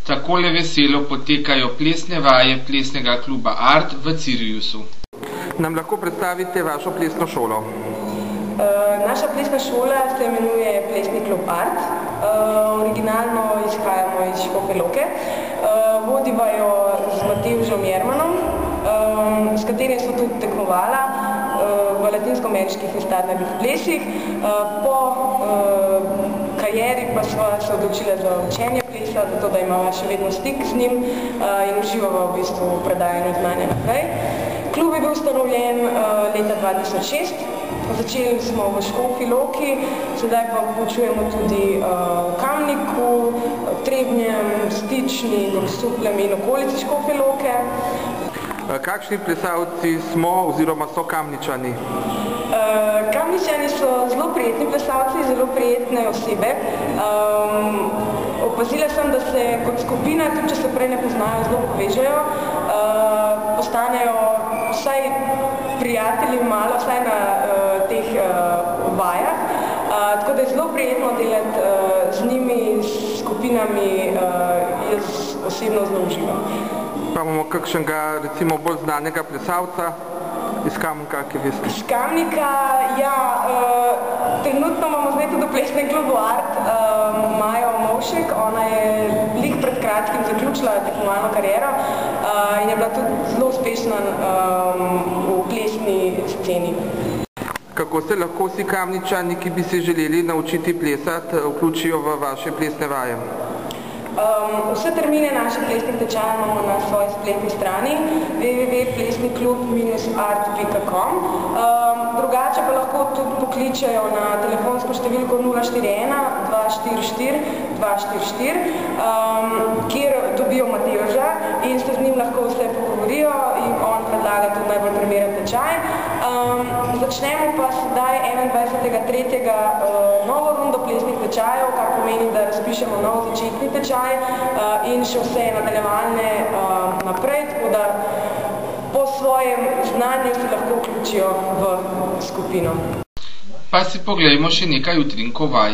Takole veselo potekajo plesne vaje plesnega kluba Art v Ciriusu. Nam lahko predstavite vašo plesno šolo? Naša plesna šola se imenuje Plesni klub Art. Originalno izhajamo iz Škofje Loke. Vodiva jo z Matevžem Jermanom, s katerim smo tudi tekmovala v latinsko-ameriških in stadnernih plesih. Po karieri pa sva se odločila za učenje plesa, zato da imamo še vedno stik z njim in uživamo v bistvu v predajanju znanja naprej. Klub je bil ustanovljen leta 2006. Začeli smo v Škofji Loki, sedaj pa poučujemo tudi v Kamniku, Trebnjem, Stični, Grosupljem in okolici Škofje Loke. Kakšni plesalci smo oziroma so Kamničani? Kamničani so zelo prijetni plesalci, zelo prijetne osebe. Opazila sem, da se kot skupina, tudi če se prej ne poznajo, zelo povežejo, postanejo vsaj prijatelji malo, vsaj na teh vajah. Tako da je zelo prijetno delati z njimi, s skupinami, jaz osebno zelo uživam. Pa imamo kakšnega, recimo, bolj znanega plesalca iz Kamnika, ki veste? Iz Kamnika, ja, trenutno imamo zdaj tudi v plesnem klubu Art Majo Movšek. Ona je glih pred kratkim zaključila tekmovalno kariero in je bila tudi zelo uspešna v plesni sceni. Kako se lahko vsi Kamničani, ki bi se želeli naučiti plesati, vključijo v vaše plesne vaje? Vse termine naših plesnih tečajev imamo na svoji spletni strani www.plesniklub-art.com. Drugače pa lahko tudi pokličejo na telefonsko številko 041 244 244, kjer dobijo Matevža in se z njim lahko vse pogovorijo in on predlaga tudi najbolj primeren tečaj. Začnemo pa sedaj 21.3. novo rundo plesnih tečajev, kar pomeni, da razpišemo nov začetni tečaj in še vse nadaljevalne naprej, tako da po svojem znanju se lahko vključijo v skupino. Pa si poglejmo še nekaj utrinkov vaj.